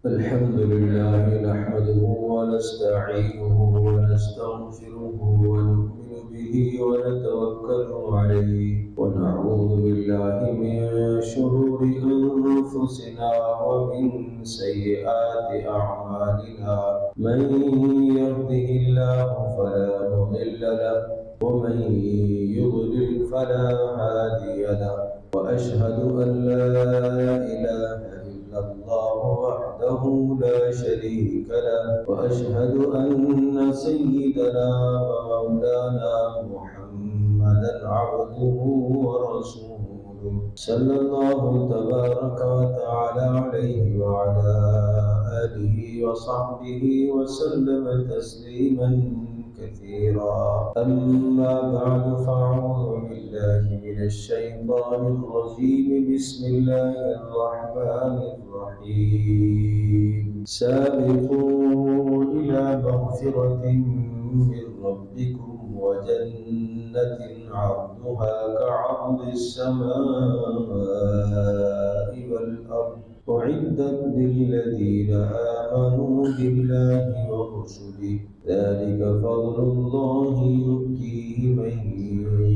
الحمد لله نحمده ونستعينه ونستغفره ونؤمن به ونتوكل عليه ونعوذ بالله من شرور أنفسنا ومن سيئات أعمالنا من يهده الله فلا مضل له ومن يضلل فلا هادي له وأشهد أن لا إله إلا الله وحده لا شريك له وأشهد أن سيدنا ومولانا محمدا عبده ورسوله صلى الله تبارك وتعالى عليه وعلى آله وصحبه وسلم تسليما كثيرا. أما بعد فأعوذ بالله من الشيطان الرجيم. بسم الله الرحمن الرحيم. سابقوا إلى مغفرة من ربكم وجنة عرضها كعرض السماء والأرض أعدت للذين آمنوا بالله ورسله ذلك فضل الله يؤتيه من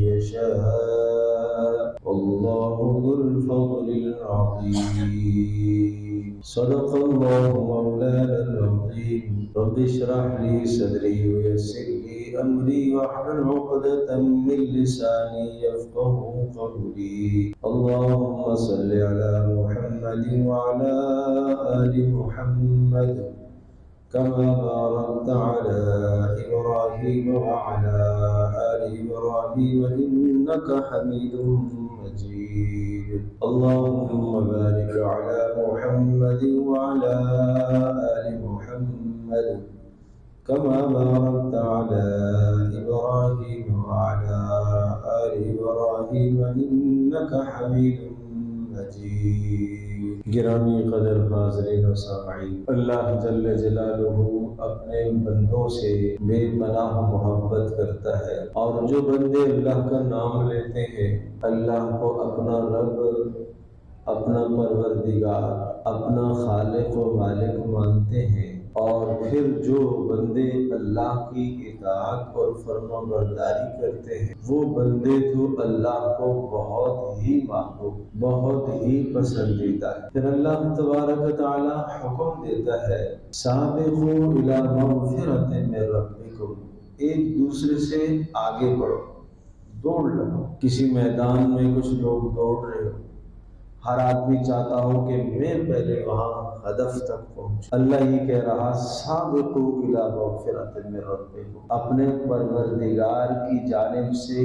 يشاء والله ذو الفضل العظيم. صدق الله مولانا العظيم. رب اشرح لي صدري ويسر لي أمري واحلل عقدة من لساني يفقهوا قولي. اللهم صل على محمد وعلى آل محمد كما باركت على إبراهيم وعلى آل إبراهيم إنك حميد مجيد. اللهم بارك على محمد وعلى آل محمد كما باركت على إبراهيم وعلى آل إبراهيم إنك حميد مجيد. گرامی قدر حاضرین و سامعین، اللہ جل جلالہ اپنے بندوں سے بے پناہ محبت کرتا ہے، اور جو بندے اللہ کا نام لیتے ہیں اللہ کو اپنا رب، اپنا پروردگار، اپنا خالق و مالک مانتے ہیں، اور پھر جو بندے اللہ کی اطاعت اور فرما برداری کرتے ہیں وہ بندے تو اللہ کو بہت ہی محبوب، بہت ہی پسندیدہ ہے۔ پھر اللہ تبارک و تعالی حکم دیتا ہے سابقوا الی مغفرۃ من ربکم، ایک دوسرے سے آگے بڑھو، دوڑ لگو۔ کسی میدان میں کچھ لوگ دوڑ رہے ہو، ہر آدمی چاہتا ہو کہ میں پہلے وہاں ہدف تک پہنچ۔ اللہ یہ کہہ رہا سابقوا الی مغفرۃ من ربکم، اپنے پروردگار کی جانب سے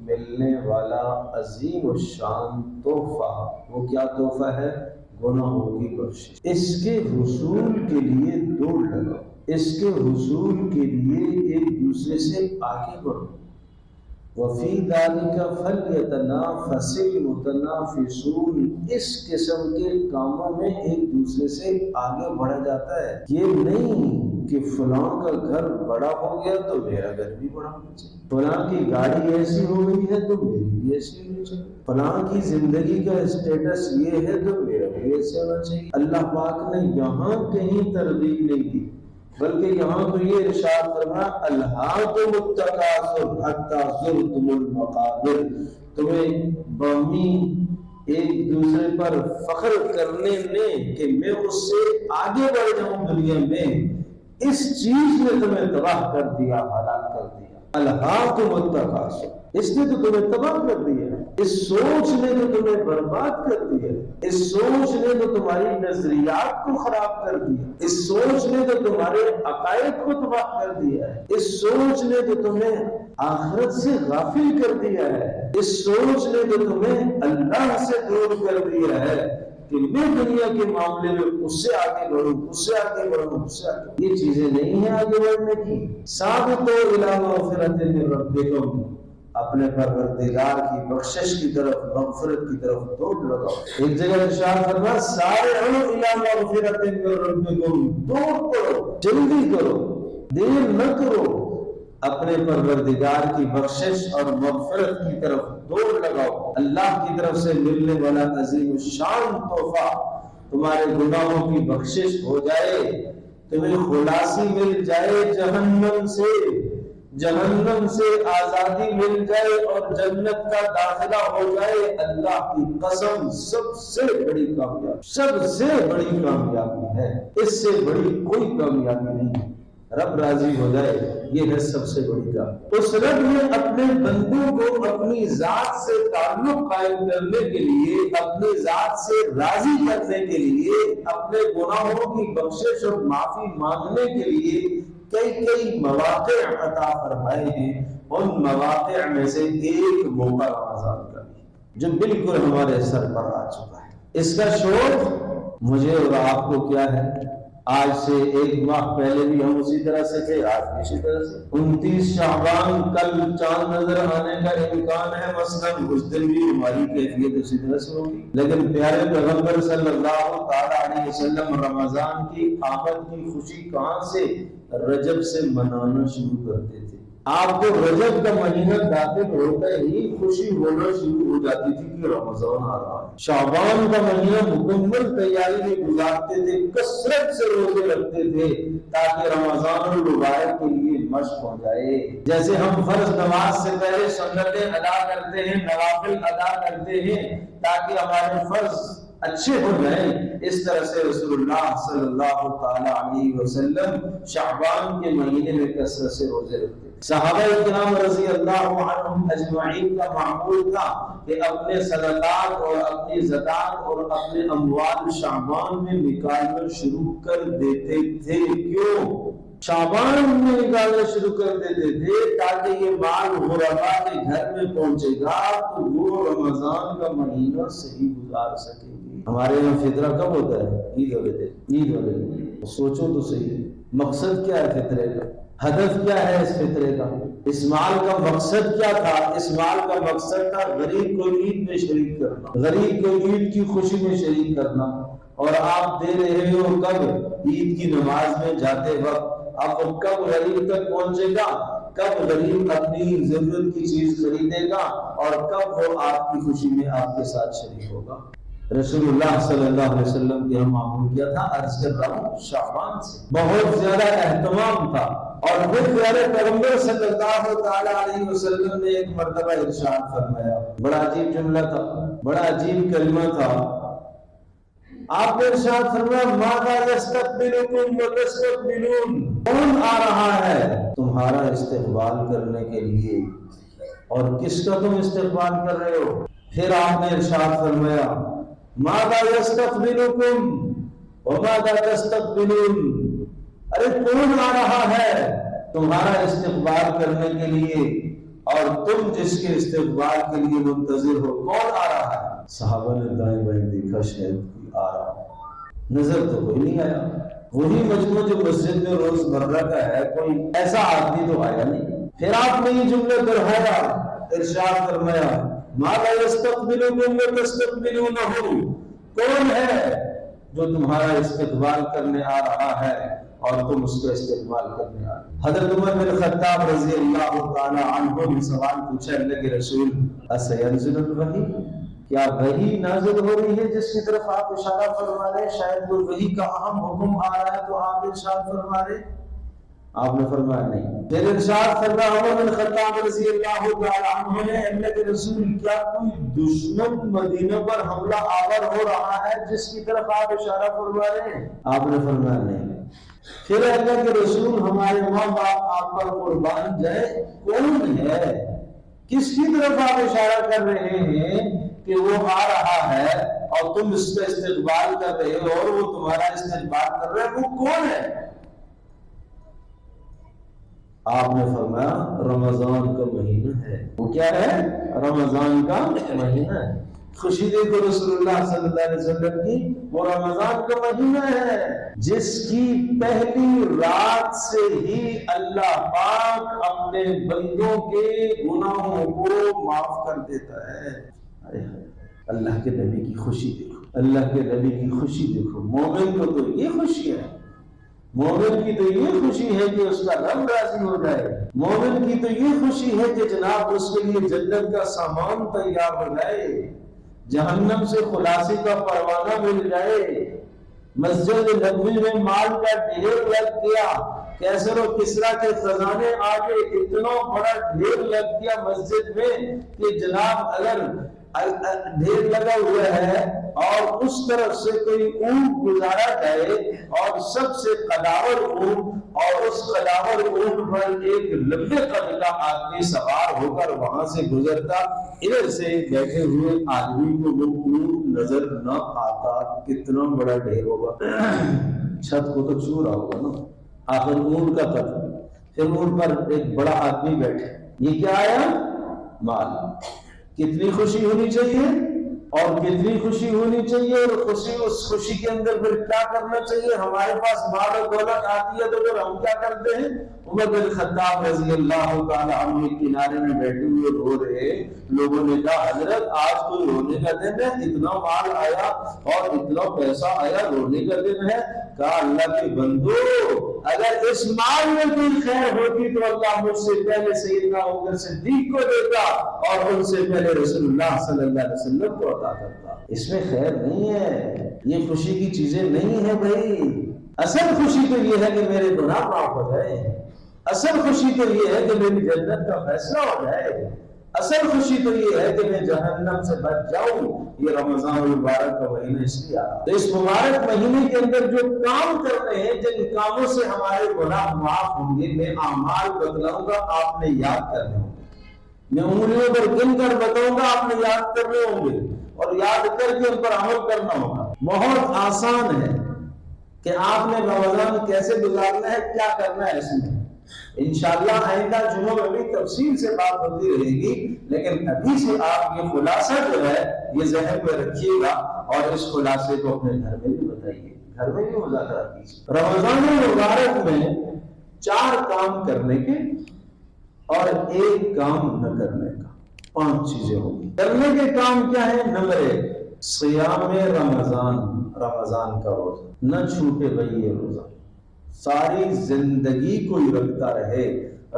ملنے والا عظیم الشان تحفہ، وہ کیا تحفہ ہے؟ گناہوں کی بخشش۔ اس کے حصول کے لیے دوڑ لگاؤ، اس کے حصول کے لیے ایک دوسرے سے آگے بڑھو۔ وفی ذالک فلیتنافس المتنافسون، اس قسم کے کاموں میں ایک دوسرے سے آگے بڑھا جاتا ہے۔ یہ نہیں کہ فلاں کا گھر بڑا ہو گیا تو میرا گھر بھی بڑا ہونا چاہیے، فلاں کی گاڑی ایسی ہو گئی ہے تو میری بھی ایسی ہونی چاہیے، فلاں کی زندگی کا اسٹیٹس یہ ہے تو میرا بھی ایسے ہونا چاہیے۔ اللہ پاک نے یہاں کہیں ترغیب نہیں دی، بلکہ یہاں تو یہ ارشاد فرمایا الہاکم التکاثر حتی زرتم المقابر، تمہیں باہمی ایک دوسرے پر فخر کرنے نے کہ میں اس سے آگے بڑھ جاؤں دنیا میں، اس چیز نے تمہیں تباہ کر دیا، ہلاک کر دیا۔ الہاکم التکاثر، اس نے تو تمہیں تباہ کر دیا، اس سوچ نے تو تمہیں برباد کر دیا، اس سوچ نے تو تمہاری نظریات کو خراب کر دیا، اس سوچ نے تو تمہارے عقائد کو تباہ کر دیا ہے، اس سوچ نے تو تمہیں آخرت سے غافل کر دیا ہے، اس سوچ نے تو تمہیں اللہ سے دور کر دیا ہے کہ میں دنیا کے معاملے میں اس سے آگے بڑھوں، اس سے آگے بڑھوں، اس سے آگے۔ یہ چیزیں نہیں ہیں آگے بڑھنے کی۔ سابقوا الی مغفرۃ من ربکم، اپنے پروردگار کی بخشش کی طرف، مغفرت کی طرف دوڑ لگاؤ۔ ایک جگہ ارشاد فرمایا سارعوا الی مغفرۃ من ربکم، دوڑ پڑو، جلدی کرو، دیر نہ کرو، اپنے پروردگار کی بخشش اور مغفرت کی طرف دوڑ لگاؤ۔ اللہ کی طرف سے ملنے والا عظیم الشان تحفہ تمہارے گناہوں کی بخشش ہو جائے، تمہیں خلاصی مل جائے جہنم سے آزادی مل جائے اور جنت کا داخلہ ہو جائے، اللہ کی قسم سب سے بڑی کامیابی ہے، اس سے بڑی کوئی کامیابی نہیں ہے۔ رب راضی ہو جائے، یہ ہے سب سے بڑی کامیابی۔ اس رب نے اپنے بندوں کو اپنی ذات سے تعلق قائم کرنے کے لیے، اپنی ذات سے راضی کرنے کے لیے، اپنے گناہوں کی بخشش اور معافی مانگنے کے لیے کئی مواقع عطا فرمائے ہیں۔ ان مواقع میں سے ایک موقع رمضان کا بھی، جو بالکل ہمارے سر پر آ چکا ہے۔ اس کا شوق مجھے اور آپ کو کیا ہے؟ آج سے 1 ماہ پہلے بھی ہم اسی طرح سے تھے، آج بھی اسی طرح سے۔ 29 شعبان کل چاند نظر آنے کا امکان ہے، مثلاً اس دن بھی ہماری کیفیت اسی طرح سے ہوگی۔ لیکن پیارے پیغمبر صلی اللہ تعالیٰ علیہ وسلم رمضان کی آمد کی خوشی کہاں سے؟ رجب سے منانا شروع کرتے تھے۔ آپ کو رجب کا مہینہ داخل ہوتا ہی خوشی ہونا شروع ہو جاتی تھی کہ رمضان آ رہا ہے۔ شعبان کا مہینہ مکمل تیاری میں گزارتے تھے، کثرت سے روزے رکھتے تھے تاکہ رمضان المبارک کے لیے مشق ہو جائے۔ جیسے ہم فرض نماز سے پہلے سنتیں ادا کرتے ہیں، نوافل ادا کرتے ہیں تاکہ ہمارے فرض اچھے ہو جائیں، اس طرح سے رسول اللہ صلی اللہ تعالیٰ علیہ وسلم شعبان کے مہینے میں کثرت سے روزے رکھتے تھے۔ صحابہ کرام رضی اللہ عنہم اجمعین کا معمول تھا کہ اپنے صدقات اور اپنی زکات اور اپنے اموال شعبان میں نکالنا شروع کر دیتے تھے۔ کیوں؟ شعبان میں نکالنا شروع کر دیتے تھے تاکہ یہ مال غربا کے گھر میں پہنچے گا تو وہ رمضان کا مہینہ صحیح گزار سکیں گے۔ ہمارے یہاں فطرہ کب ہوتا ہے؟ عید والے دن، عید والے دن۔ سوچو تو صحیح، مقصد کیا ہے فطرے کا؟ ہدف کیا ہے اس فطرے کا؟ اس مال کا مقصد کیا تھا؟ اس مال کا مقصد تھا غریب کو عید میں شریک کرنا، غریب کو عید کی خوشی میں شریک کرنا۔ اور آپ دے رہے ہو کب؟ عید کی نماز میں جاتے وقت۔ اب کب غریب تک پہنچے گا؟ کب غریب اپنی ضرورت کی چیز خریدے گا اور کب وہ آپ کی خوشی میں آپ کے ساتھ شریک ہوگا۔ رسول اللہ صلی اللہ علیہ وسلم کے ہم معمول کیا تھا؟ عرض کر رہا ہوں شعبان سے بہت زیادہ اہتمام تھا۔ اور پھر پیارے پیغمبر صلی اللہ تعالیٰ علیہ وسلم نے ایک مرتبہ ارشاد فرمایا، بڑا عجیب جملہ تھا، بڑا عجیب کلمہ تھا۔ آپ نے ارشاد فرمایا ماذا یستقبلکم وتستقبلون، کون آ رہا ہے تمہارا استقبال کرنے کے لیے اور کس کا تم استقبال کر رہے ہو؟ پھر آپ نے ارشاد فرمایا ماذا یستقبلکم وماذا تستقبلون، ارے کون آ رہا ہے تمہارا استقبال کرنے کے لیے اور تم جس کے استقبال کے لیے منتظر ہو، کون آ رہا ہے؟ صحابہ نے دائیں بائیں دیکھا، شاید کوئی آ رہا ہے، نظر تو کوئی نہیں آیا۔ وہی مجموعہ جو مسجد میں روز مرہ کا ہے، کوئی ایسا آدمی تو آیا نہیں۔ پھر آپ نے یہ جملہ دہرایا، ارشاد فرمایا ماذا یستقبلکم وتستقبلونہ، کون ہے جو تمہارا استقبال کرنے آ رہا ہے اور تم اس کا استقبال کرنے آ رہے۔ حضرت عمر بن خطاب رضی اللہ تعالی عنہ نے سوال پوچھا، اللہ کے رسول اسینزل الوحی، کیا وحی نازل ہو رہی ہے جس کی طرف آپ اشارہ فرما رہے ہیں؟ شاید کوئی وحی کا اہم حکم آ رہا ہے تو آپ ارشاد فرما رہے ہیں۔ آپ نے فرمایا نہیں۔ پھر ارشاد فرمایا عمر بن خطاب رضی اللہ تعالی عنہ نے، اللہ کے رسول کیا کوئی دشمن مدینہ پر حملہ آور ہو رہا ہے جس کی طرف آپ اشارہ فرما رہے ہیں؟ آپ نے فرمایا نہیں۔ پھر اللہ کے رسول ہمارے ماں باپ آپ پر قربان جائے، کون ہے، کس کی طرف آپ اشارہ کر رہے ہیں کہ وہ آ رہا ہے اور تم اس کا استقبال کر رہے ہو اور وہ تمہارا استقبال کر رہے ہیں، وہ کون ہے؟ آپ نے فرمایا رمضان کا مہینہ ہے۔ وہ کیا ہے؟ رمضان کا مہینہ ہے۔ خوشی دیکھو رسول اللہ صلی اللہ علیہ وسلم کی، وہ رمضان کا مہینہ ہے جس کی پہلی رات سے ہی اللہ پاک اپنے بندوں کے گناہوں کو معاف کر دیتا ہے۔ اللہ کے نبی کی خوشی دیکھو، اللہ کے نبی کی خوشی دیکھو۔ مومن کو تو یہ خوشی ہے، مومن کی تو یہ خوشی ہے کہ اس کا رب راضی ہو جائے، مومن کی تو یہ خوشی ہے کہ جناب اس کے لیے جنت کا سامان تیار ہو جائے، جہنم سے خلاصی کا پروانہ مل جائے، مسجد نبوی میں مال کا ڈھیر لگ گیا، کیسر و کسرا کے خزانے آگے اتنا بڑا ڈھیر لگ گیا مسجد میں کہ جناب اگر ڈھیر لگا ہوا ہے اور اس طرف سے کوئی اونٹ گزارا جائے اور سب سے قداور اونٹ اور اس قداور اونٹ پر ایک لمبے قد کا آدمی سوار ہو کر وہاں سے گزرتا، ادھر سے بیٹھے ہوئے آدمی کو وہ اونٹ نظر نہ آتا، کتنا بڑا ڈھیر ہوگا، چھت کو تو چھو رہا ہوگا نا، آخر اونٹ کا قد، پھر اونٹ پر ایک بڑا آدمی بیٹھے، یہ کیا آیا؟ مال۔ کتنی خوشی ہونی چاہیے اور کتنی خوشی ہونی چاہیے، اور خوشی اس خوشی کے اندر پھر کیا کرنا چاہیے؟ ہمارے پاس مال و دولت آتی ہے تو پھر ہم کیا کرتے ہیں؟ عمر بن خطاب رضی اللہ تعالی عنہ کنارے میں بیٹھے ہوئے رو رہے، لوگوں نے کہا حضرت آج کوئی رونے کا دن ہے، اتنا مال آیا اور اتنا پیسہ آیا، رونے کا دن ہے؟ کہا اللہ کے بندو اگر اس مال میں کوئی خیر ہوتی تو اللہ مجھ سے پہلے سیدنا ابوبکر صدیق کو دیتا اور ان سے پہلے رسول اللہ صلی اللہ علیہ وسلم کو عطا کرتا۔ اس میں خیر نہیں ہے، یہ خوشی کی چیزیں نہیں ہیں بھائی۔ اصل خوشی تو یہ ہے کہ میرے گناہ معاف ہو جائے، اصل خوشی تو یہ ہے کہ میری جنت کا فیصلہ ہو جائے، اصل خوشی تو یہ ہے کہ میں جہنم سے بچ جاؤں۔ یہ رمضان المبارک کا مہینہ اس لیے آیا، تو اس مبارک مہینے کے اندر جو کام کرنے ہیں، جن کاموں سے ہمارے گناہ معاف ہوں گے، میں اعمال بتلاؤں گا، آپ نے یاد کرنے ہوں گے، میں انگلیوں پر گن کر بتاؤں گا، آپ نے یاد کرنے ہوں گے اور یاد کر کے ان پر عمل کرنا ہوگا۔ بہت آسان ہے کہ آپ نے رمضان کیسے گزارنا ہے، کیا کرنا ہے اس میں۔ انشاءاللہ آئندہ جمعہ میں بھی تفصیل سے بات ہوتی رہے گی، لیکن ابھی سے آپ یہ خلاصہ جو ہے یہ ذہن میں رکھیے گا اور اس خلاصے کو اپنے گھر میں بھی بتائیے، گھر میں بھی مذاکرہ کیجیے۔ رمضان المبارک میں 4 کام کرنے کے اور 1 کام نہ کرنے کا، 5 چیزیں ہوں گی۔ کرنے کے کام کیا ہے؟ نمبر 1 صیام رمضان، رمضان کا روزہ نہ چھوٹے بھائی، یہ روزہ ساری زندگی کوئی رکھتا رہے،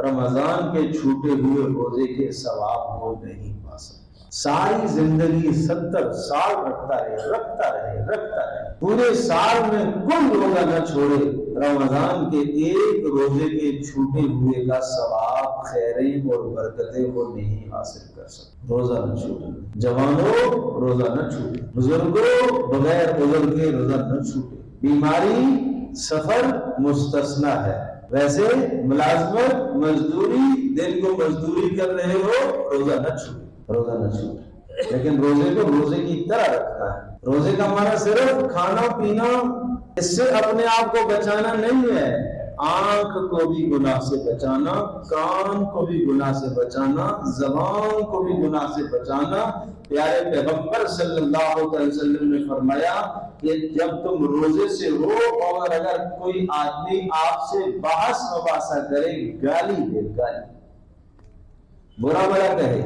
رمضان کے چھوٹے ہوئے روزے کے ثواب وہ نہیں پا سکتا۔ ساری زندگی 70 سال رکھتا رہے، پورے سال میں کوئی روزہ نہ چھوڑے، رمضان کے 1 روزے کے چھوٹے ہوئے کا ثواب، خیریں اور برکتیں وہ نہیں حاصل کر سکتا۔ روزہ نہ چھوڑے، جوانوں روزہ نہ چھوڑے، بزرگوں بغیر عذر کے روزہ نہ چھوڑے، بیماری سفر مستثنا ہے، ویسے ملازمت مزدوری، دن کو مزدوری کر رہے ہو، روزہ نہ چھوڑے، روزہ نہ چھوڑے، لیکن روزے کو روزے کی طرح رکھنا ہے۔ روزے کا معنی صرف کھانا پینا، اس سے اپنے آپ کو بچانا نہیں ہے، آنکھ کو بھی گناہ سے بچانا، کان کو بھی گناہ سے بچانا، زبان کو بھی گناہ سے بچانا۔ پیارے پیغمبر صلی اللہ علیہ وسلم نے فرمایا کہ جب تم روزے سے ہو اور اگر کوئی آدمی آپ سے بحث مباحثہ کرے، گالی دے، گالی برا بھلا کہے،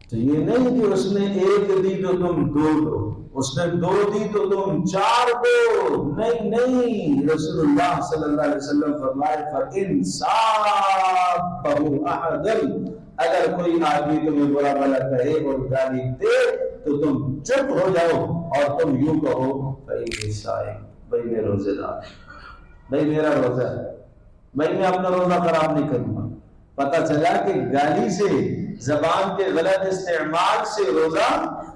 تو یہ نہیں کہ اس نے 1 دی تو تم 2 دو، اس نے 2 دی تو تم 4 دو، نہیں، رسول اللہ صلی اللہ علیہ وسلم فرمائے فَإِنْ صَابَهُ أَحَدٌ، اگر کوئی آدمی تمہیں برا بھلا کہے اور گالی دے تو تم چپ ہو جاؤ اور تم یوں کہو بھائی صائم، بھائی میں روزے دار، بھائی میرا روزہ ہے، بھائی میں اپنا روزہ خراب نہیں کروں گا۔ پتہ چلا کہ گالی سے، زبان کے غلط استعمال سے روزہ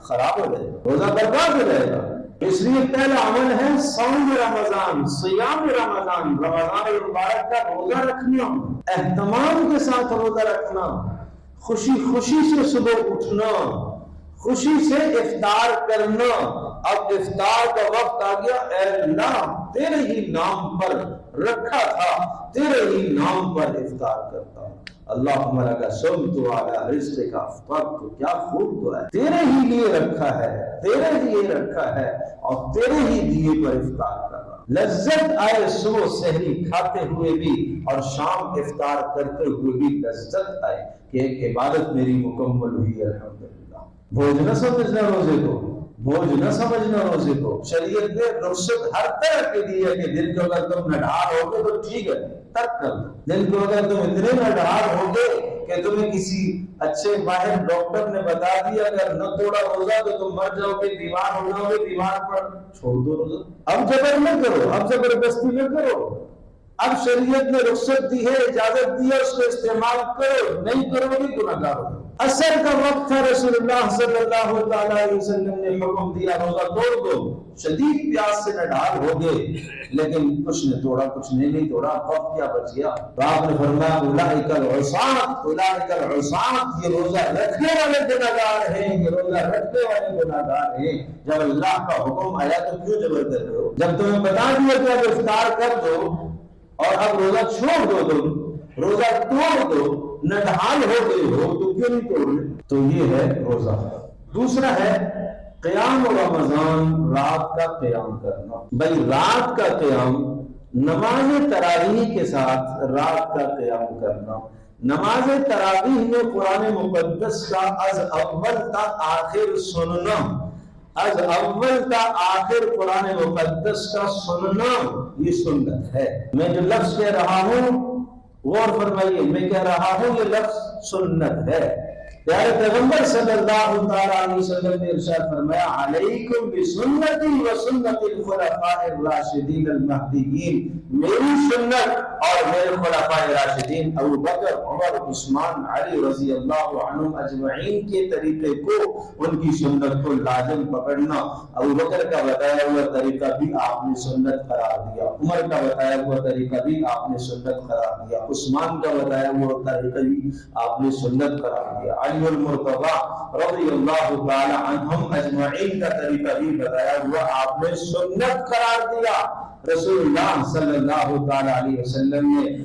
خراب ہو جائے گا، روزہ برباد ہو جائے گا۔ اس لیے پہلا عمل ہے صوم رمضان، صیام رمضان، رمضان المبارک کا روزہ رکھنا، اہتمام کے ساتھ روزہ رکھنا، خوشی سے صبح اٹھنا، خوشی سے افطار کرنا۔ اب افطار کا وقت آ گیا، اے اللہ تیرے ہی نام پر رکھا تھا، تیرے ہی نام پر افطار کرتا ہوں۔ اللہم لک صمت وعلی رزقک افطرت، کیا خوب دعا ہے، تیرے ہی لیے رکھا ہے، تیرے لیے رکھا ہے اور تیرے ہی دیے پر افطار کرنا۔ لذت آئے صبح سحری کھاتے ہوئے بھی اور شام افطار کرتے ہوئے بھی لذت آئے کہ ایک عبادت میری مکمل ہوئی، الحمدللہ۔ بوجھ نہ سمجھنا روزے کو، بوجھ نہ سمجھنا روزے کو۔ شریعت نے رخصت ہر طرح کے دی ہے کہ دن کو اگر تم نڈھال ہو گے تو ٹھیک ہے، ترک کر دو۔ دن کو اگر تم اتنے نڈھال ہو گے کہ تمہیں کسی اچھے ماہر ڈاکٹر نے بتا دیا اگر نہ توڑا روزہ تو تم مر جاؤ گے، بیمار ہو جاؤ گے، بیمار پر چھوڑ دو روزہ۔ اب جبر نہ کرو، اب زبردستی نہ کرو، اب شریعت نے رخصت دی ہے، اجازت دی ہے، اس کو استعمال کرو، نہیں کرو گے گناہ گار ہو۔ عصر کا وقت تھا، رسول اللہ صلی اللہ علیہ وسلم نے حکم دیا روزہ توڑ دو، شدید پیاس سے نڈھال ہو گئے، لیکن کچھ نے توڑا، کچھ نے نہیں توڑا، وقت کیا بچ گیا؟ تو آپ نے فرمایا اولئک العصاة، اولئک العصاة، یہ روزہ رکھنے والے گناہ گار ہیں، یہ روزہ رکھنے والے گناہ گار ہیں۔ جب اللہ کا حکم آیا تو کیوں جبر کر رہے ہو؟ جب تمہیں بتا دیا کہ اب افطار کر دو اور اب روزہ چھوڑ دو، تم روزہ توڑ دو، نڈھال ہو گئے ہو تو کیوں نہیں توڑ رہے؟ تو یہ ہے روزہ۔ دوسرا ہے قیام رمضان، رات کا قیام کرنا۔ بھائی رات کا قیام، نماز تراویح کے ساتھ رات کا قیام کرنا۔ نماز تراویح میں قرآن مقدس کا از اول تا آخر سننا، از اول تا آخر قرآن مقدس کا سننا، یہ سنت ہے۔ میں جو لفظ کہہ رہا ہوں غور فرمائیے، میں کہہ رہا ہوں یہ لفظ سنت ہے۔ پیارے پیغمبر صلی اللہ تعالیٰ علیہ وسلم نے ارشاد فرمایا علیکم بسنتی و سنت الخلفاء الراشدین المہدیین، میری سنت اور میرے خلفاء راشدین ابو بکر، عمر، عثمان، علی رضی اللہ عنہم اجمعین کے طریقے کو، ان کی سنت کو لازم پکڑنا۔ ابو بکر کا بتایا ہوا طریقہ بھی آپ نے سنت قرار دیا، عمر کا بتایا ہوا طریقہ بھی آپ نے سنت قرار دیا، عثمان کا بتایا ہوا طریقہ بھی آپ نے سنت قرار دیا، علی المرتضی رضی اللہ تعالی عنہم اجمعین کا طریقہ بھی بتایا ہوا آپ نے سنت قرار دیا۔ رسول اللہ صلی اللہ تعالی علیہ وسلم نے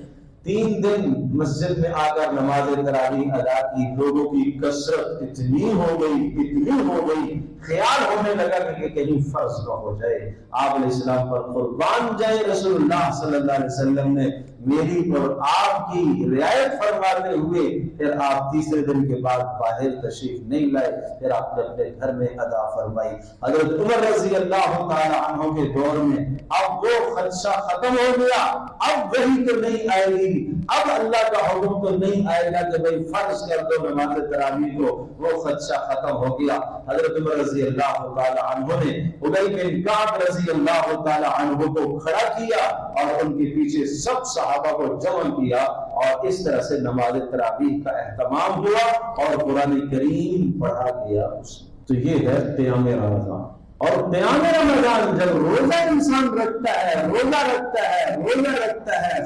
3 دن مسجد میں آ کر نماز تراویح ادا کی، لوگوں کی کثرت اتنی ہو گئی، خیال ہونے لگا کہ کہیں فرض نہ ہو جائے، آپ علیہ السلام پر قربان جائے۔ رسول اللہ صلی اللہ علیہ وسلم نے میری اور آپ کی رعایت فرماتے ہوئے پھر آپ تیسرے دن کے بعد باہر تشریف نہیں لائے، پھر آپ نے اپنے گھر میں ادا فرمائی۔ حضرت عمر رضی اللہ تعالی عنہ کے دور میں اب وہ خدشہ ختم ہو گیا، اب وہی تو نہیں آئے گی، اب اللہ کا حکم تو نہیں آئے گا کہ بھئی فرض کر دو نماز تراویح کو، وہ خدشہ ختم ہو گیا۔ حضرت عمر رضی اللہ تعالی عنہ نے ابی بن کعب رضی اللہ تعالی عنہ کو کھڑا کیا اور ان کے پیچھے سب صحابہ کو جمع کیا، اور اس طرح سے نماز تراویح کا اہتمام ہوا اور قرآن کریم پڑھا گیا اس میں۔ تو یہ ہے قیام رمضان۔ اور قیام رمضان جب روزہ انسان رکھتا ہے،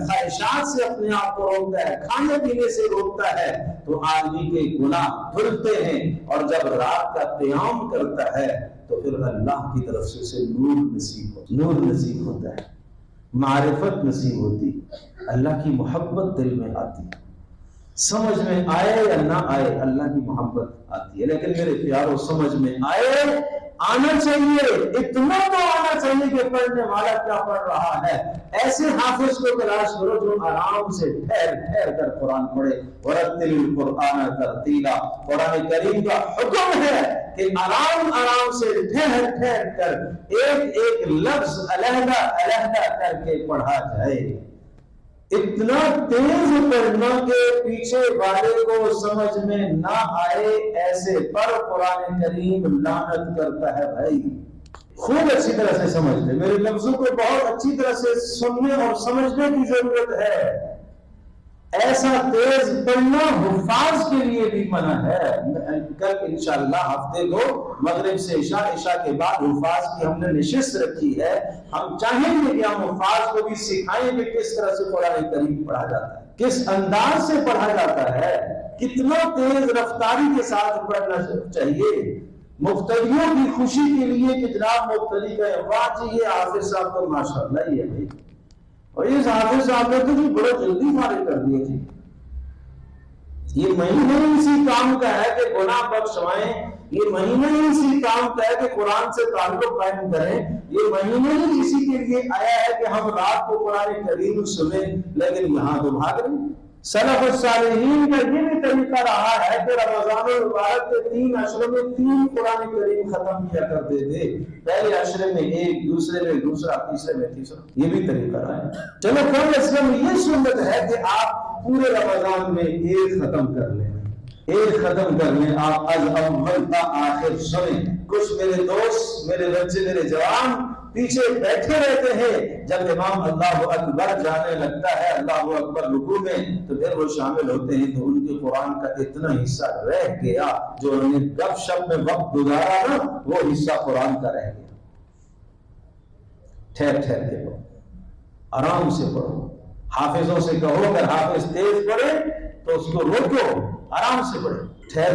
خواہشات سے اپنے آپ کو روکتا ہے، کھانے پینے سے روکتا ہے، تو آدمی کے گناہ دھلتے ہیں، اور جب رات کا قیام کرتا ہے تو پھر اللہ کی طرف سے اسے نور نصیب ہوتا ہے، معرفت نصیب ہوتی، اللہ کی محبت دل میں آتی، سمجھ میں آئے یا نہ آئے اللہ کی محبت آتی ہے۔ لیکن میرے پیاروں، سمجھ میں آئے، آنا چاہیے، اتنا تو آنا چاہیے کہ پڑھنے والا کیا پڑھ رہا ہے۔ ایسے حافظ کو تلاش کرو جو آرام سے ٹھہر کر قرآن پڑھے۔ ورتل القرآن ترتیلا، قرآن کریم کا حکم ہے کہ آرام سے ٹھہر کر ایک لفظ علیحدہ کر کے پڑھا جائے۔ اتنا تیز پڑھنا کہ پیچھے والے کو سمجھ میں نہ آئے، ایسے پر قرآن کریم لعنت کرتا ہے۔ بھائی خوب اچھی طرح سے سمجھ لے، میرے لفظوں کو بہت اچھی طرح سے سننے اور سمجھنے کی ضرورت ہے۔ ایسا تیز پڑھنا حفاظ کے لیے بھی منع ہے۔ کل انشاءاللہ ہفتے کو مغرب سے عشاء کے بعد حفاظ کی ہم نے نشست رکھی ہے۔ ہم چاہیں گے کہ ہم حفاظ کو بھی سکھائیں کہ کس طرح سے قرآن کریم پڑھا جاتا ہے، کس انداز سے پڑھا جاتا ہے، کتنا تیز رفتاری کے ساتھ پڑھنا چاہیے۔ مقتدیوں کی خوشی کے لیے کہ جناب مقتدی کا واہ جی یہ حافظ صاحب تو ماشاءاللہ ہی ہے بھائی، اور یہ حافظ صاحب نے تو جی بڑا جلدی فارغ کر دیا جی۔ یہ مہینہ ہی اسی کام کا ہے کہ گناہ بخشوائیں، یہ مہینہ ہی اسی کام کا ہے کہ قرآن سے تعلق قائم کریں، یہ مہینہ ہی اسی کے لیے آیا ہے کہ ہم رات کو قرآن کریم سنیں، لیکن یہاں تو بھاگ رہے ہیں۔ سلف الصالحین کا یہ بھی طریقہ رہا ہے کہ رمضان المبارک کے 3 عشروں میں 3 قرآن کریم ختم کیا کرتے تھے، پہلے عشرے میں 1، دوسرے میں دوسرا، تیسرے میں تیسرا، یہ بھی طریقہ رہا ہے۔ چلو کم از کم یہ سنت ہے کہ آپ پورے رمضان میں ایک ختم کر لیں، ایک ختم کر لیں آپ، از اول تا آخر سنیں۔ کچھ میرے دوست، میرے بچے، میرے جوان پیچھے بیٹھے رہتے ہیں، جب امام اللہ اکبر جانے لگتا ہے اللہ اکبر رکوع میں تو پھر وہ شامل ہوتے ہیں، تو ان کے قرآن کا اتنا حصہ رہ گیا جو انہوں نے گپ شپ میں وقت گزارا نا، وہ حصہ قرآن کا رہ گیا۔ ٹھہر ٹھہر کے پڑھو، آرام سے پڑھو، حافظوں سے کہو اگر حافظ تیز پڑھے تو اس کو روکو، آرام سے پڑھے، ٹھہر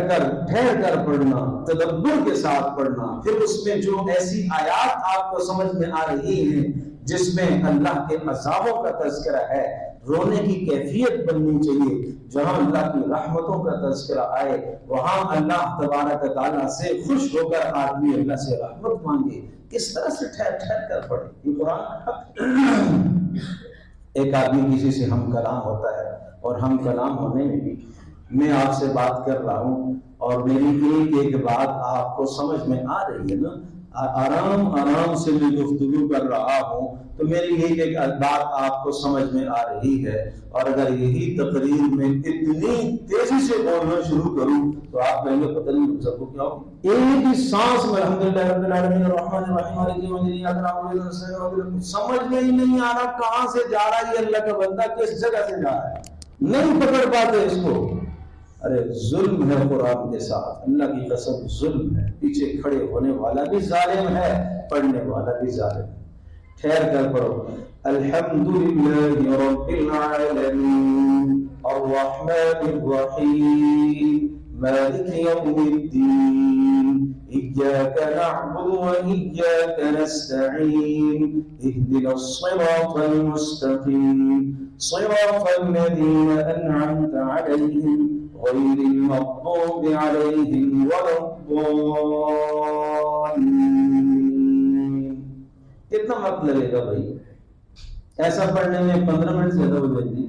کر پڑھنا، تدبر کے ساتھ پڑھنا۔ پھر اس میں جو ایسی آیات آپ کو سمجھ میں آ رہی ہیں جس میں اللہ کے عذابوں کا تذکرہ ہے، رونے کی کیفیت بننی چاہیے۔ جہاں اللہ کی رحمتوں کا تذکرہ آئے وہاں اللہ تبارک تعالیٰ سے خوش ہو کر آدمی اللہ سے رحمت مانگے۔ کس طرح سے ٹھہر ٹھہر کر پڑھے، یہ قرآن۔ ایک آدمی کسی سے ہم کلام ہوتا ہے، اور ہم کلام ہونے میں بھی میں آپ سے بات کر رہا ہوں اور میری ایک ایک بات آپ کو سمجھ میں آ رہی ہے نا، آرام سے میں گفتگو کر رہا ہوں تو میری ایک ایک بات آپ کو سمجھ میں آ رہی ہے، اور اگر یہی تقریر میں اتنی تیزی سے بولنا شروع کروں تو آپ کہیں گے پتہ نہیں سب کو کیا ہو۔ ایک ہی سانس میں الحمدللہ رب العالمین الرحمن الرحیم مالک یوم الدین ایاک نعبد و ایاک نستعین، سمجھ میں ہی نہیں آ رہا کہاں سے جا رہا ہے یہ اللہ کا بندہ، کس جگہ سے جا رہا ہے، نہیں پکڑ پاتے اس کو۔ ارے ظلم ہے قرآن کے ساتھ، اللہ کی قسم ظلم ہے، پیچھے کھڑے ہونے والا بھی ظالم ہے، پڑھنے والا بھی ظالم ہے۔ ٹھہر کر پڑھو، الحمدللہ رب العالمین الرحمن الرحیم مالک یوم الدین ایاک نعبد و ایاک نستعین اهدنا الصراط المستقیم صراط الذین انعمت علیہم غیر المغضوب علیہم ولا الضالین۔ کتنا وقت لگے گا بھائی؟ ایسا پڑھنے میں 15 منٹ زیادہ ہو جائیں گے،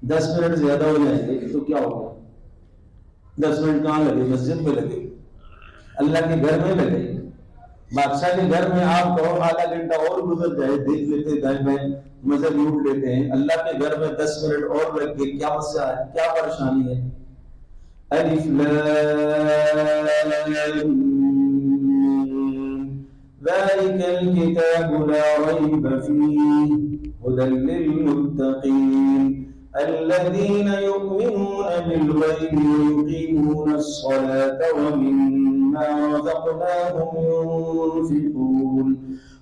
10 منٹ زیادہ ہو جائیں گے تو کیا ہوگا؟ 10 منٹ کہاں لگے؟ مسجد میں لگے، اللہ کے گھر میں لگے، بادشاہ کے گھر میں آپ کہو آدھا گھنٹہ اور گزر جائے، دیکھ لیتے دائیں بائیں مزے لوٹ لیتے ہیں، اللہ کے گھر میں 10 منٹ اور لگ گئے، کیا مسئلہ ہے، کیا پریشانی ہے؟ الف لام ذلك الكتاب لا ريب فيه هدى للمتقين الذين يؤمنون بالغيب ويقيمون الصلاة ومما رزقناهم ينفقون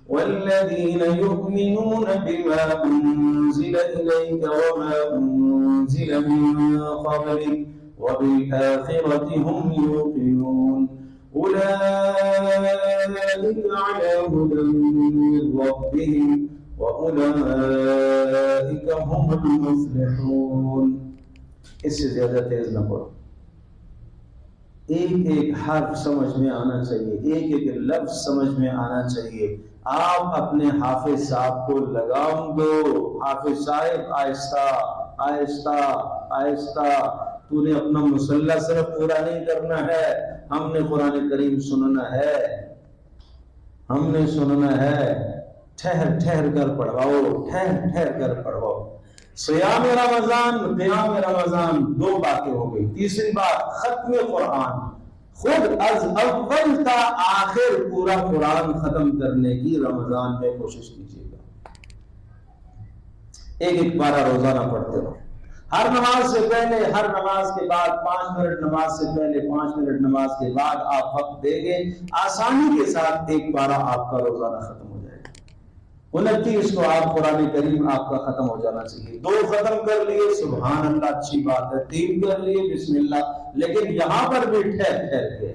والذين يؤمنون بما أنزل إليك وما أنزل من قبلك وبالآخرة هم يوقنون أولئك على هدى من ربهم وأولئك هم المفلحون۔ اس سے زیادہ تیز نہ پڑھو، ایک ایک حرف سمجھ میں آنا چاہیے، ایک ایک لفظ سمجھ میں آنا چاہیے۔ آپ اپنے حافظ صاحب کو لگام دو، حافظ صاحب آہستہ آہستہ آہستہ، تو نے اپنا مسلح صرف پورا نہیں کرنا ہے، ہم نے قرآن کریم سننا ہے، ہم نے سننا ہے۔ ٹھہر ٹھہر کر پڑھواؤ، ٹھہر ٹھہر کر پڑھواؤ۔ صیام رمضان، قیام رمضان، 2 باتیں ہو گئی۔ تیسری بات ختم قرآن، خود از اول تا آخر پورا قرآن ختم کرنے کی رمضان میں کوشش کیجیے گا۔ ایک ایک پارہ روزانہ پڑھتے رہو، ہر نماز سے پہلے، ہر نماز کے بعد، 5 منٹ نماز سے پہلے، 5 منٹ نماز کے بعد آپ وقت دیں گے، آسانی کے ساتھ ایک پارہ آپ کا روزانہ ختم ہو جائے گا۔ 29 کو آپ قرآن کریم آپ کا ختم ہو جانا چاہیے۔ 2 ختم کر لیے سبحان اللہ، اچھی بات ہے، 3 کر لیے بسم اللہ، لیکن یہاں پر بھی ٹھہر ٹھہر کے،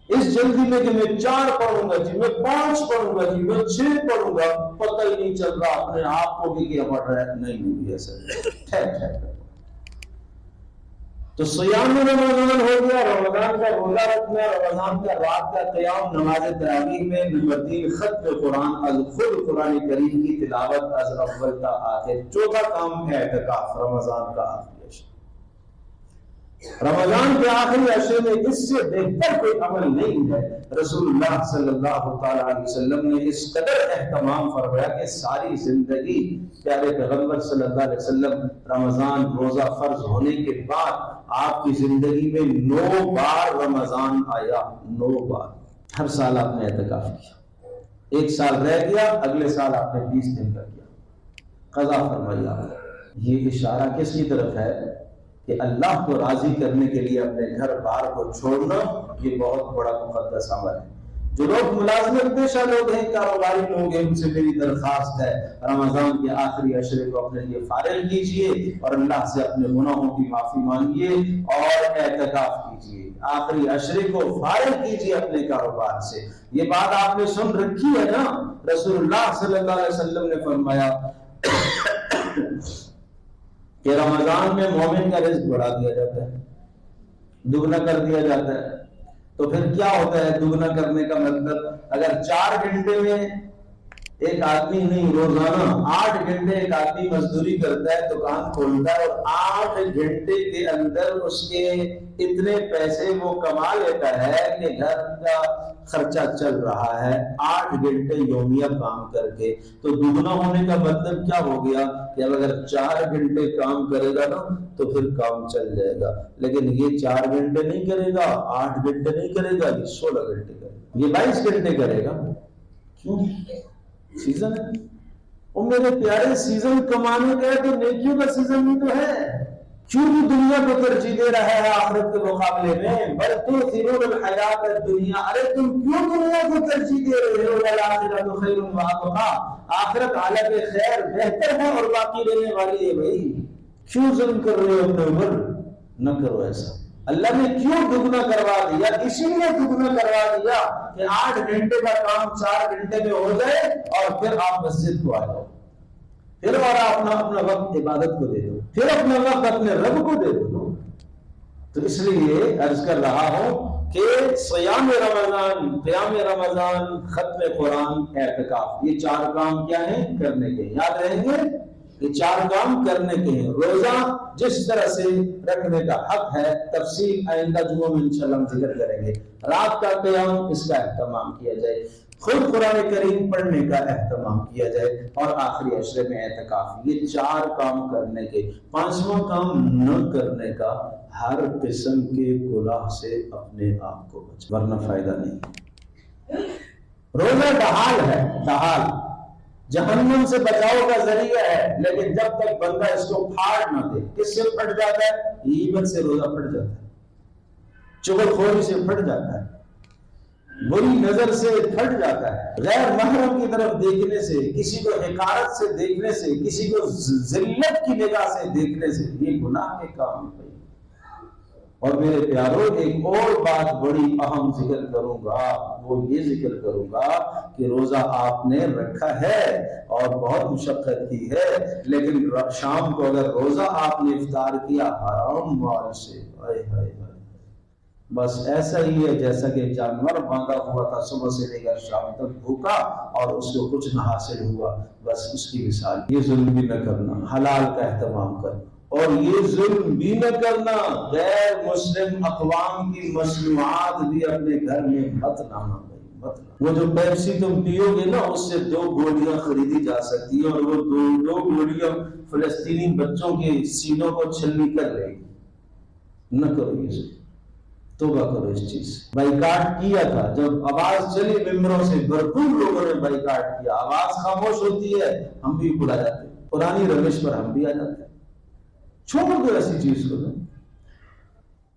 اس جلدی میں کہ میں 4 پڑھوں گا جی، میں 5 پڑھوں گا جی، میں 6 پڑھوں گا، پتہ ہی نہیں چل رہا اپنے آپ کو بھی کیا پڑھ رہا ہے، نہیں ایسا، ٹھہر ٹھہر کر۔ تو صیام رمضان ہو گیا، رمضان کا روزہ رکھنا، رمضان کا رات کا قیام، نماز تراویح میں۔ نمبر 3 ختم قرآن، از خود قرآن کریم کی تلاوت از اول تا آخر۔ 4تھا کام ہے اعتکاف، رمضان کا آخری عشر۔ رمضان کے آخری عشرے میں اس سے بہتر کوئی عمل نہیں ہے۔ رسول اللہ صلی اللہ تعالیٰ علیہ وسلم نے اس قدر اہتمام فرمایا کہ ساری زندگی پیارے پیغمبر صلی اللہ علیہ وسلم رمضان روزہ فرض ہونے کے بعد آپ کی زندگی میں 9 بار رمضان آیا، 9 بار۔ ہر سال آپ نے اعتکاف کیا، ایک سال رہ گیا، اگلے سال آپ نے 20 دن کا کیا، قضا فرمائی آپ نے۔ یہ اشارہ کس کی طرف ہے کہ اللہ کو راضی کرنے کے لیے اپنے گھر بار کو چھوڑنا یہ بہت بڑا مقدس عمل ہے۔ جو لوگ ملازمت پیشہ لوگ ہیں، کاروباری لوگ ہیں، ان سے میری درخواست ہے رمضان کے آخری عشرے کو اپنے لیے فارغ کیجئے اور اللہ سے اپنے گناہوں کی معافی مانگیے اور اعتکاف کیجئے۔ آخری عشرے کو فارغ کیجئے اپنے کاروبار سے۔ یہ بات آپ نے سن رکھی ہے نا، رسول اللہ صلی اللہ علیہ وسلم نے فرمایا کہ رمضان میں مومن کا رزق بڑھا دیا جاتا ہے، دگنا کر دیا جاتا ہے۔ تو پھر کیا ہوتا ہے دگنا کرنے کا مطلب؟ اگر 4 گھنٹے میں ایک آدمی نہیں، روزانہ 8 گھنٹے ایک آدمی مزدوری کرتا ہے، دکان کھولتا ہے اور 8 گھنٹے کے اندر اس کے اتنے پیسے وہ کما لیتا ہے کہ گھر کا خرچہ چل رہا ہے 8 گھنٹے یومیہ کام کر کے، تو دگنا ہونے کا مطلب کیا ہو گیا کہ اب اگر 4 گھنٹے کام کرے گا نا تو پھر کام چل جائے گا۔ لیکن یہ 4 گھنٹے نہیں کرے گا، 8 گھنٹے نہیں کرے گا، یہ 16 گھنٹے کرے گا، یہ 22 گھنٹے کرے گا۔ کیوں؟ سیزن ہے۔ اور میرے پیارے سیزن کمانے کا ہے تو نیکیوں کا سیزن بھی تو ہے۔ کیوں بھی دنیا کو ترجیح دے رہا ہے آخرت کے مقابلے میں؟ بل تؤثرون الحیات الدنیا، ارے تم کیوں دنیا کو ترجیح دے رہے ہو؟ والآخرۃ خیر وابقیٰ، آخرت حالت خیر بہتر ہے اور باقی رہنے والی ہے۔ بھائی کیوں ظلم کر رہے ہو اپنے اوپر؟ نہ کرو ایسا۔ اللہ نے کیوں دگنا کروا دیا؟ اسی لیے دگنا کروا دیا کہ 8 گھنٹے کا کام 4 گھنٹے میں ہو جائے اور پھر آپ مسجد کو آ جاؤ، پھر اور اپنا وقت عبادت کو دے دو، پھر اپنا وقت اپنے رب کو دے دو۔ تو اس لیے عرض کر رہا ہوں کہ صیام رمضان، قیام رمضان، ختم قرآن، اعتکاف، یہ 4 کام کیا ہیں؟ کرنے کے۔ یاد رہیں گے یہ 4 کام کرنے کے ہیں۔ روزہ جس طرح سے رکھنے کا حق ہے، تفصیل آئندہ جمعوں میں انشاءاللہ ہم ذکر کریں گے۔ رات کا قیام، اس کا اہتمام کیا جائے، خود قرآن کریم پڑھنے کا اہتمام کیا جائے، اور آخری عشرے میں اعتکاف۔ یہ 4 کام کرنے کے۔ 5واں کام نہ کرنے کا، ہر قسم کے گناہ سے اپنے آپ کو بچانا، ورنہ فائدہ نہیں۔ روزہ ڈھال ہے، ڈھال جہنم سے بچاؤ کا ذریعہ ہے، لیکن جب تک بندہ اس کو پھاڑ نہ دے۔ کس سے پھٹ جاتا ہے؟ غیبت سے روزہ پھٹ جاتا ہے، چغل خوری سے پھٹ جاتا ہے، بری نظر سے پھٹ جاتا ہے، غیر محرم کی طرف دیکھنے سے، کسی کو حقارت سے دیکھنے سے، کسی کو ذلت کی نگاہ سے دیکھنے سے، یہ گناہ کے کام ہے۔ اور میرے پیاروں، ایک اور بات بڑی اہم ذکر کروں گا، وہ یہ ذکر کروں گا کہ روزہ آپ نے رکھا ہے اور بہت مشقت کی ہے، لیکن شام کو اگر روزہ آپ نے افطار کیا حرام مال سے، بس ایسا ہی ہے جیسا کہ جانور باندھا ہوا تھا، صبح سے لے کر شام تک بھوکا اور اس کو کچھ نہ حاصل ہوا، بس اس کی مثال۔ یہ ظلم بھی نہ کرنا، حلال کا اہتمام کرنا، اور یہ ظلم بھی نہ کرنا غیر مسلم اقوام کی مصنوعات بھی اپنے گھر میں مت لانا۔ وہ جو پیپسی تم پیو گے نا، اس سے 2 گولیاں خریدی جا سکتی ہیں، اور وہ 2 گولیاں فلسطینی بچوں کے سینوں کو چھلنی کر لے گی۔ نہ کرو یہ ظلم، توبہ کرو اس چیز سے۔ بائیکاٹ کیا تھا، جب آواز چلی ممبروں سے بھرپور لوگوں نے بائیکاٹ کیا، آواز خاموش ہوتی ہے ہم بھی بھلا جاتے ہیں، پرانی روش پر ہم بھی آ جاتے ہیں۔ چھوڑ دو ایسی چیز کو،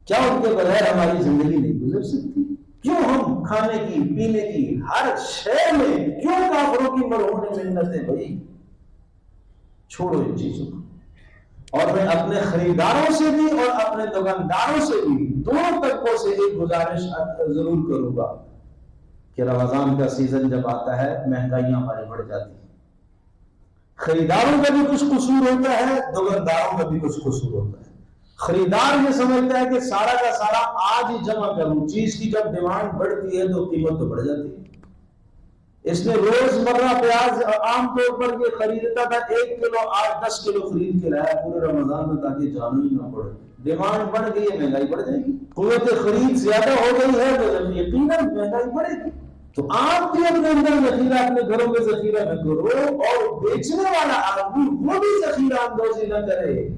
کیا ان کے بغیر ہماری زندگی نہیں گزر سکتی؟ کیوں ہم کھانے کی پینے کی ہر شے میں کیوں کافروں کی مرہون منتیں؟ بھائی چھوڑو ان چیزوں کو۔ اور میں اپنے خریداروں سے بھی اور اپنے دکانداروں سے بھی، دونوں طبقوں سے ایک گزارش ضرور کروں گا کہ رمضان کا سیزن جب آتا ہے مہنگائیاں ہماری بڑھ جاتی ہیں، خریداروں کا بھی کچھ قصور ہوتا ہے، دکانداروں کا بھی کچھ قصور ہوتا ہے۔ خریدار یہ سمجھتا ہے کہ سارا کا سارا آج ہی جمع کروں، چیز کی جب ڈیمانڈ بڑھتی ہے تو قیمت تو بڑھ جاتی ہے۔ اس نے روز مرہ پیاز عام طور پر یہ خریدتا تھا 1 کلو، 8-10 کلو خرید کے لایا پورے رمضان میں تاکہ جانا ہی نہ پڑے، ڈیمانڈ بڑھ گئی ہے مہنگائی بڑھ جائے گی، قوت خرید زیادہ ہو گئی ہے تو یقیناً مہنگائی بڑھے گی۔ تو آپ بھی اپنے اندر ذخیرہ اپنے گھروں میں ذخیرہ نہ کرو، اور بیچنے والا آدمی وہ بھی ذخیرہ اندوزی نہ کرے۔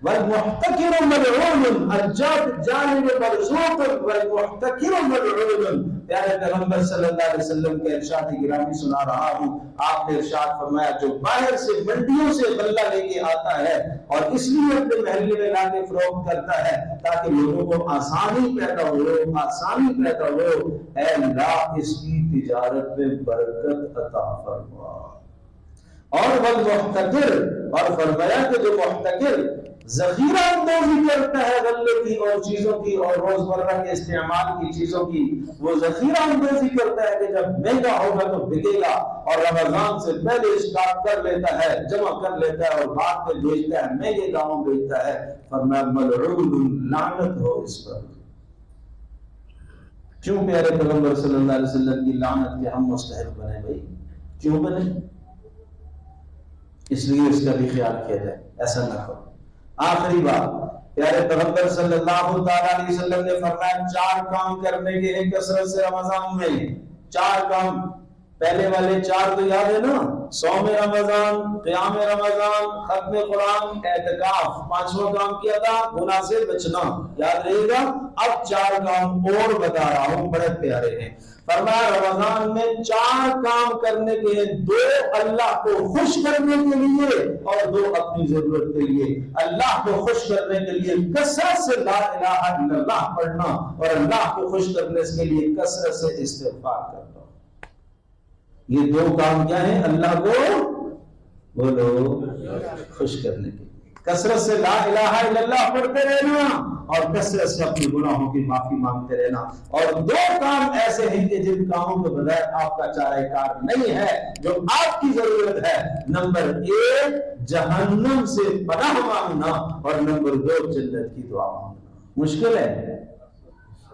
والمحتکر ملعون، الجانب مرزوق والمحتکر ملعون۔ پیارے پیغمبر صلی اللہ علیہ وسلم کے ارشاد گرامی سنا رہا ہوں، آپ نے ارشاد فرمایا جو باہر سے منڈیوں سے غلہ لے کے آتا ہے اور اس لیے اپنے محلے میں لا کے فروخت کرتا ہے تاکہ لوگوں کو آسانی پیدا ہو، اے اللہ اس کی تجارت میں برکت عطا فرما۔ اور والمحتکر، اور فرمایا کہ جو محتکر ذخیرہ اندوزی کرتا ہے غلے کی اور چیزوں کی اور روزمرہ کے استعمال کی چیزوں کی، وہ ذخیرہ اندوزی کرتا ہے کہ جب مہنگا ہوگا تو بکے گا، اور رمضان سے پہلے اسٹاک کر لیتا ہے، جمع کر لیتا ہے اور بعد میں بیچتا ہے، مہنگے داموں بیچتا ہے۔ فرمایا ملعون، لعنت ہو اس پر۔ کیوں پیارے پیغمبر صلی اللہ علیہ وسلم کی لعنت کے ہم مستحق بنے بھائی؟ کیوں بنے؟ اس لیے اس کا بھی خیال کیا جائے، ایسا نہ کرو۔ آخری بات، پیارے پیغمبر صلی اللہ تعالیٰ علیہ وسلم نے فرمایا 4 کام کرنے کے ہیں کثرت سے رمضان میں۔ 4 کام، پہلے والے 4 تو یاد ہے نا، صوم رمضان، قیام رمضان، ختم قرآن، اعتکاف۔ 5واں کام کیا تھا گناہ سے بچنا، یاد رہے گا۔ اب 4 کام اور بتا رہا ہوں، بڑے پیارے ہیں۔ فرمایا رمضان میں 4 کام کرنے کے ہیں، 2 اللہ کو خوش کرنے کے لیے اور 2 اپنی ضرورت کے لیے۔ اللہ کو خوش کرنے کے لیے کثرت سے لا الہ الا اللہ پڑھنا، اور اللہ کو خوش کرنے کے لیے کثرت سے استغفار کرنا۔ یہ 2 کام کیا ہیں اللہ کو بولو خوش کرنے کے لیے؟ کثرت سے لا الہ الا اللہ پڑھتے رہنا اور کثرت سے اپنے گناہوں کی معافی مانگتے رہنا۔ اور 2 کام ایسے ہیں کہ جن کاموں کے بغیر آپ کا چارہ کار نہیں ہے، جو آپ کی ضرورت ہے۔ نمبر 1 جہنم سے پناہ مانگنا، اور نمبر 2 جنت کی دعا مانگنا۔ مشکل ہے؟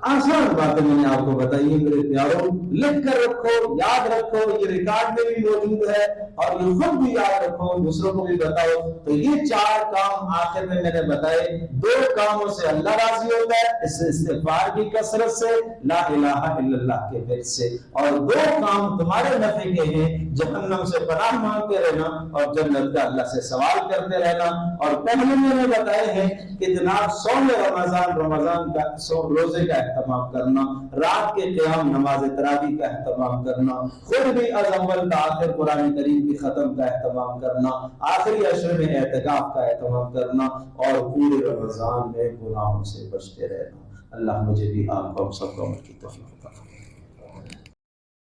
آسان باتیں میں نے آپ کو بتائی ہے میرے پیاروں، لکھ کر رکھو، یاد رکھو، یہ ریکارڈ میں بھی موجود ہے، اور یہ خود بھی یاد رکھو، دوسروں کو بھی بتاؤ۔ تو یہ 4 کام آخر میں نے بتائے۔ 2 کاموں سے اللہ راضی ہوتا ہے، اس سے استغفار کی کثرت سے، لا الہ الا اللہ کے ذکر سے، اور 2 کام تمہارے نفع کے ہیں، جہنم سے پناہ مانگتے رہنا اور جنت کا اللہ سے سوال کرتے رہنا۔ اور پہلے میں نے بتائے ہیں کہ جناب صوم رمضان کا روزے کا اہتمام کرنا، رات کے قیام نماز تراویح کا اہتمام کرنا، خود بھی از اول تا آخر قرآن کریم کی ختم کا اہتمام کرنا، آخری عشر میں اعتکاف کا اہتمام کرنا، اور پورے رمضان میں گناہوں سے بچتے رہنا۔ اللہ مجھے بھی آپ کو سب کو عمل کی توفیق عطا فرمائے۔